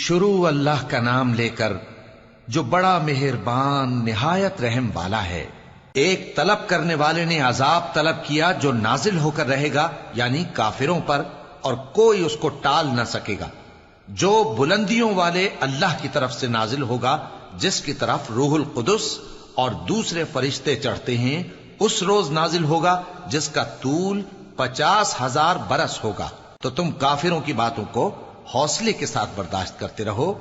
شروع اللہ کا نام لے کر جو بڑا مہربان نہایت رحم والا ہے۔ ایک طلب کرنے والے نے عذاب طلب کیا جو نازل ہو کر رہے گا، یعنی کافروں پر، اور کوئی اس کو ٹال نہ سکے گا، جو بلندیوں والے اللہ کی طرف سے نازل ہوگا، جس کی طرف روح القدس اور دوسرے فرشتے چڑھتے ہیں، اس روز نازل ہوگا جس کا طول 50,000 برس ہوگا۔ تو تم کافروں کی باتوں کو حوصلے کے ساتھ برداشت کرتے رہو۔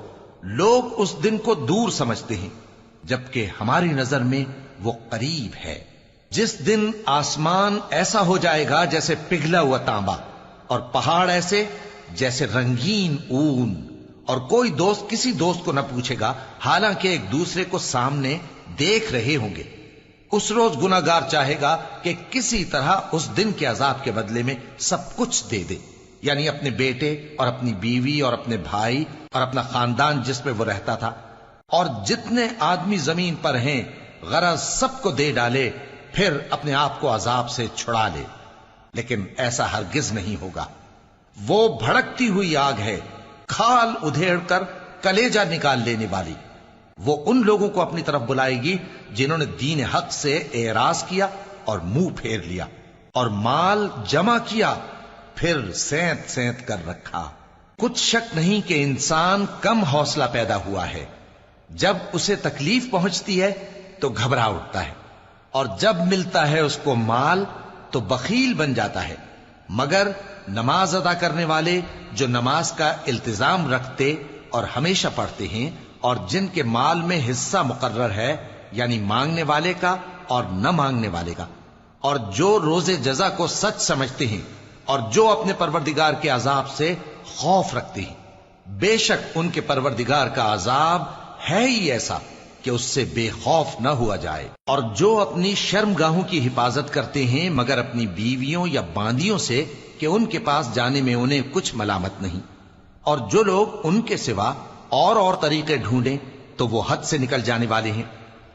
لوگ اس دن کو دور سمجھتے ہیں، جبکہ ہماری نظر میں وہ قریب ہے۔ جس دن آسمان ایسا ہو جائے گا جیسے پگھلا ہوا تانبا، اور پہاڑ ایسے جیسے رنگین اون، اور کوئی دوست کسی دوست کو نہ پوچھے گا، حالانکہ ایک دوسرے کو سامنے دیکھ رہے ہوں گے۔ اس روز گناہگار چاہے گا کہ کسی طرح اس دن کے عذاب کے بدلے میں سب کچھ دے دے، یعنی اپنے بیٹے اور اپنی بیوی اور اپنے بھائی اور اپنا خاندان جس میں وہ رہتا تھا، اور جتنے آدمی زمین پر ہیں، غرض سب کو دے ڈالے، پھر اپنے آپ کو عذاب سے چھڑا لے۔ لیکن ایسا ہرگز نہیں ہوگا۔ وہ بھڑکتی ہوئی آگ ہے، کھال ادھیڑ کر کلیجہ نکال لینے والی۔ وہ ان لوگوں کو اپنی طرف بلائے گی جنہوں نے دین حق سے اعراض کیا اور منہ پھیر لیا، اور مال جمع کیا پھر سینت سینت کر رکھا۔ کچھ شک نہیں کہ انسان کم حوصلہ پیدا ہوا ہے۔ جب اسے تکلیف پہنچتی ہے تو گھبرا اٹھتا ہے، اور جب ملتا ہے اس کو مال تو بخیل بن جاتا ہے۔ مگر نماز ادا کرنے والے جو نماز کا التزام رکھتے اور ہمیشہ پڑھتے ہیں، اور جن کے مال میں حصہ مقرر ہے، یعنی مانگنے والے کا اور نہ مانگنے والے کا، اور جو روز جزا کو سچ سمجھتے ہیں، اور جو اپنے پروردگار کے عذاب سے خوف رکھتے ہیں، بے شک ان کے پروردگار کا عذاب ہے ہی ایسا کہ اس سے بے خوف نہ ہوا جائے۔ اور جو اپنی شرمگاہوں کی حفاظت کرتے ہیں مگر اپنی بیویوں یا باندیوں سے کہ ان کے پاس جانے میں انہیں کچھ ملامت نہیں، اور جو لوگ ان کے سوا اور طریقے ڈھونڈیں تو وہ حد سے نکل جانے والے ہیں،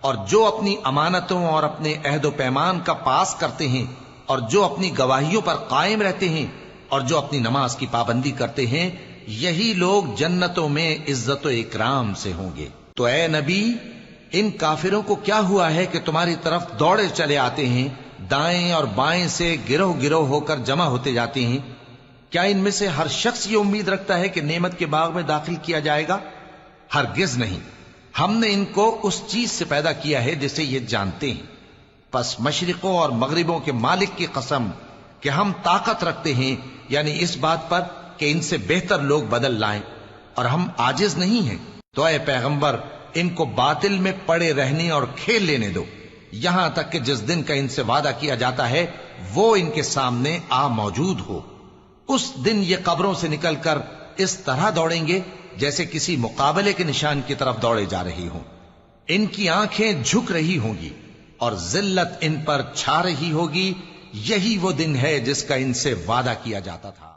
اور جو اپنی امانتوں اور اپنے عہد و پیمان کا پاس کرتے ہیں، اور جو اپنی گواہیوں پر قائم رہتے ہیں، اور جو اپنی نماز کی پابندی کرتے ہیں، یہی لوگ جنتوں میں عزت و اکرام سے ہوں گے۔ تو اے نبی، ان کافروں کو کیا ہوا ہے کہ تمہاری طرف دوڑے چلے آتے ہیں، دائیں اور بائیں سے گروہ گروہ ہو کر جمع ہوتے جاتے ہیں؟ کیا ان میں سے ہر شخص یہ امید رکھتا ہے کہ نعمت کے باغ میں داخل کیا جائے گا؟ ہرگز نہیں۔ ہم نے ان کو اس چیز سے پیدا کیا ہے جسے یہ جانتے ہیں۔ پس مشرقوں اور مغربوں کے مالک کی قسم کہ ہم طاقت رکھتے ہیں، یعنی اس بات پر کہ ان سے بہتر لوگ بدل لائیں، اور ہم عاجز نہیں ہیں۔ تو اے پیغمبر، ان کو باطل میں پڑے رہنے اور کھیل لینے دو، یہاں تک کہ جس دن کا ان سے وعدہ کیا جاتا ہے وہ ان کے سامنے آ موجود ہو۔ اس دن یہ قبروں سے نکل کر اس طرح دوڑیں گے جیسے کسی مقابلے کے نشان کی طرف دوڑے جا رہی ہوں۔ ان کی آنکھیں جھک رہی ہوں گی اور ذلت ان پر چھا رہی ہوگی۔ یہی وہ دن ہے جس کا ان سے وعدہ کیا جاتا تھا۔